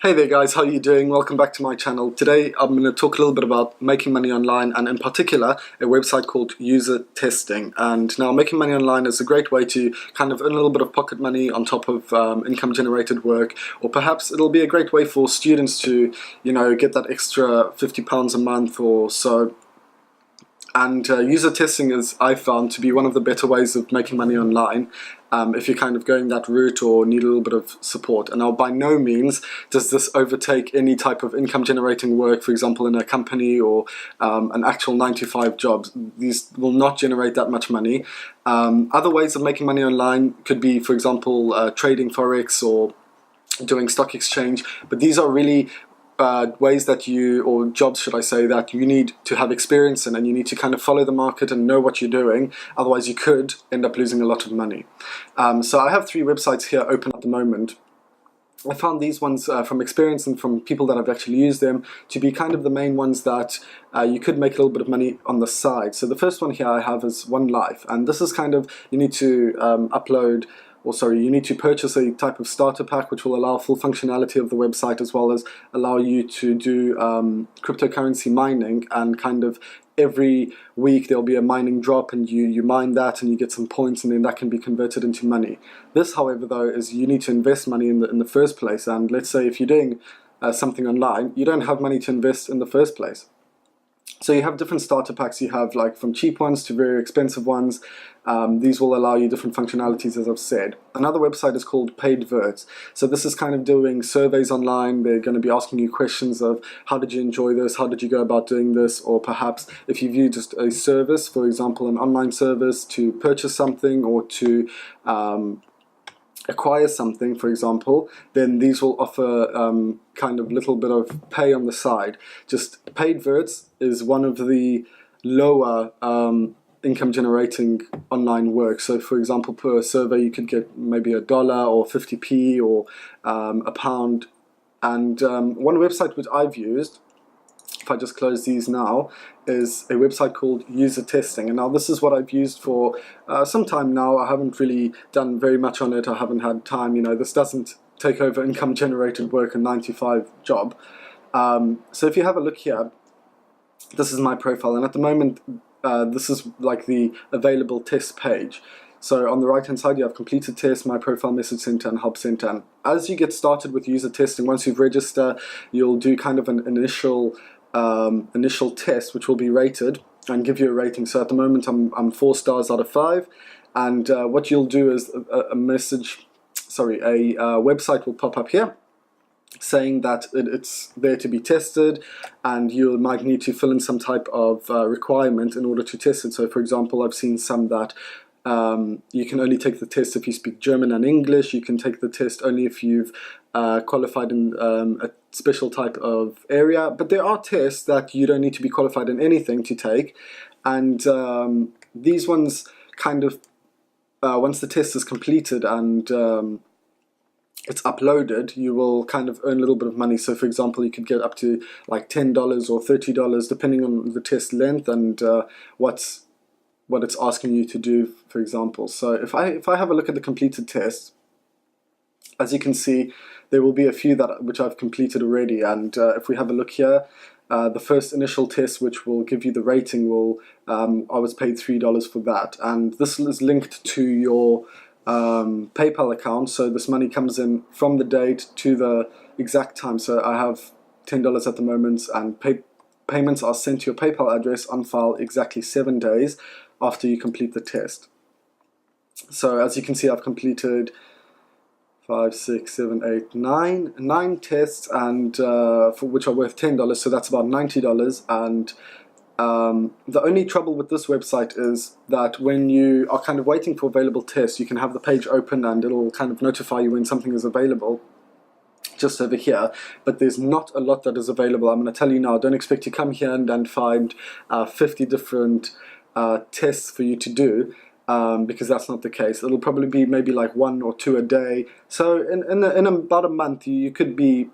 Hey there guys, how are you doing? Welcome back to my channel. Today I'm going to talk a little bit about making money online, and in particular a website called UserTesting. And now making money online is a great way to kind of earn a little bit of pocket money on top of income generated work, or perhaps it'll be a great way for students to, get that extra £50 a month or so. And user testing is, I found, to be one of the better ways of making money online if you're kind of going that route or need a little bit of support. And now by no means does this overtake any type of income generating work, for example in a company or an actual 9-to-5 job. These will not generate that much money. Other ways of making money online could be, for example, trading Forex or doing stock exchange, but these are really ways that or jobs should I say, that you need to have experience in, and you need to kind of follow the market and know what you're doing, otherwise you could end up losing a lot of money. So I have 3 websites here open at the moment. I found these ones from experience and from people that have actually used them to be kind of the main ones that you could make a little bit of money on the side. So the first one here I have is One Life, and this is kind of, you need to you need to purchase a type of starter pack which will allow full functionality of the website, as well as allow you to do cryptocurrency mining, and kind of every week there'll be a mining drop and you mine that and you get some points, and then that can be converted into money. This, however, though, is you need to invest money in the first place, and let's say if you're doing something online, you don't have money to invest in the first place. So you have different starter packs. You have like from cheap ones to very expensive ones. These will allow you different functionalities, as I've said. Another website is called Paidverts. So this is kind of doing surveys online. They're going to be asking you questions of how did you enjoy this, how did you go about doing this, or perhaps if you view just a service, for example an online service to purchase something or to acquire something, for example, then these will offer kind of little bit of pay on the side. Just Paidverts is one of the lower income generating online work. So for example, per survey you could get maybe $1 or 50p or a pound. And one website which I've used, if I just close these now, is a website called UserTesting. And now this is what I've used for some time now. I haven't really done very much on it. I haven't had time. This doesn't take over income generated work, a 9-to-5 job. So if you have a look here, this is my profile, and at the moment this is like the available test page. So on the right hand side you have completed test, my profile, message center, and help center. And as you get started with user testing, once you've registered, you'll do kind of an initial test which will be rated and give you a rating. So at the moment I'm 4 stars out of 5, and what you'll do is a website will pop up here saying that it's there to be tested, and you might need to fill in some type of requirement in order to test it. So for example, I've seen some that you can only take the test if you speak German and English. You can take the test only if you've qualified in a special type of area. But there are tests that you don't need to be qualified in anything to take, and these ones kind of once the test is completed and it's uploaded, you will kind of earn a little bit of money. So for example, you could get up to like $10 or $30 depending on the test length and what it's asking you to do, for example. So if I have a look at the completed tests, as you can see, there will be a few which I've completed already. And if we have a look here, the first initial test, which will give you the rating, I was paid $3 for that. And this is linked to your PayPal account, so this money comes in from the date to the exact time. So I have $10 at the moment, and payments are sent to your PayPal address on file exactly 7 days after you complete the test. So as you can see, I've completed 5, 6, 7, 8, 9 tests, and for which are worth $10, so that's about $90. And the only trouble with this website is that when you are kind of waiting for available tests, you can have the page open and it'll kind of notify you when something is available just over here, but there's not a lot that is available. I'm going to tell you now, don't expect to come here and find 50 different tests for you to do, because that's not the case. It'll probably be maybe like 1 or 2 a day. So in about a month you could be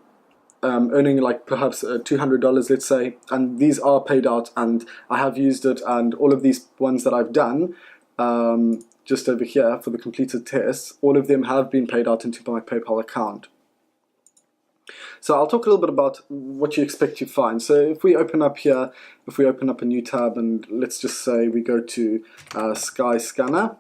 earning like perhaps $200, let's say, and these are paid out, and I have used it, and all of these ones that I've done just over here for the completed tests, all of them have been paid out into my PayPal account. So I'll talk a little bit about what you expect to find. So if we open up here, if we open up a new tab, and let's just say we go to Skyscanner.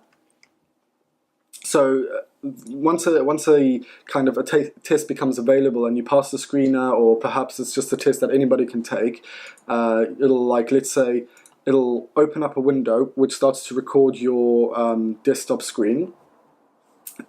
So once a kind of a test becomes available and you pass the screener, or perhaps it's just a test that anybody can take, it'll, like, let's say, it'll open up a window which starts to record your desktop screen,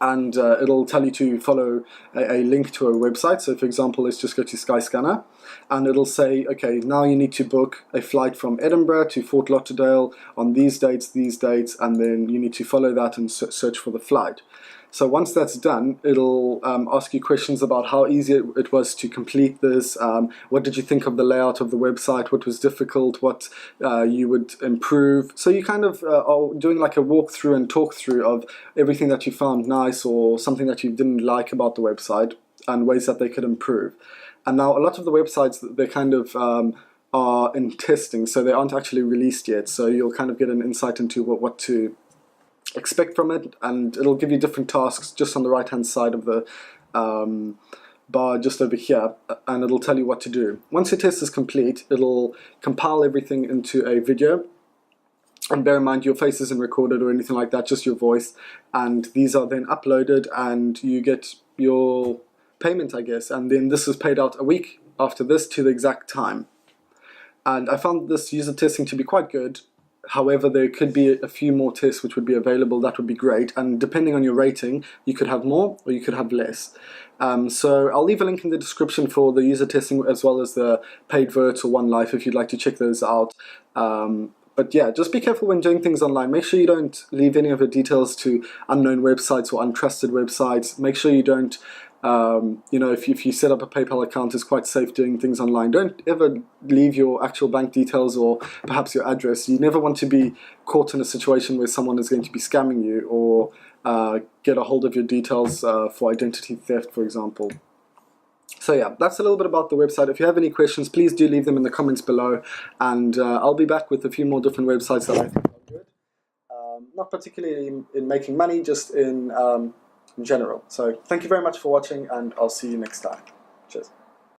and it'll tell you to follow a link to a website. So for example, let's just go to Skyscanner, and it'll say, okay, now you need to book a flight from Edinburgh to Fort Lauderdale on these dates, and then you need to follow that and search for the flight. So once that's done, it'll ask you questions about how easy it was to complete this, what did you think of the layout of the website, what was difficult, what you would improve. So you kind of are doing like a walkthrough and talk through of everything that you found nice or something that you didn't like about the website and ways that they could improve. And now a lot of the websites, they kind of are in testing, so they aren't actually released yet. So you'll kind of get an insight into what to expect from it, and it'll give you different tasks just on the right hand side of the bar just over here, and it'll tell you what to do. Once your test is complete, it'll compile everything into a video, and bear in mind your face isn't recorded or anything like that, just your voice, and these are then uploaded and you get your payment, I guess, and then this is paid out a week after this to the exact time. And I found this user testing to be quite good. However, there could be a few more tests which would be available. That would be great, and depending on your rating, you could have more or you could have less. So I'll leave a link in the description for the user testing as well as the paid verts or One Life if you'd like to check those out. But yeah, just be careful when doing things online. Make sure you don't leave any of the details to unknown websites or untrusted websites. Make sure you don't, you know, if you set up a PayPal account, it's quite safe doing things online. Don't ever leave your actual bank details or perhaps your address. You never want to be caught in a situation where someone is going to be scamming you or get a hold of your details for identity theft, for example. So yeah, that's a little bit about the website. If you have any questions, please do leave them in the comments below, and I'll be back with a few more different websites that I think are good. Not particularly in making money, just in general. So thank you very much for watching, and I'll see you next time. Cheers.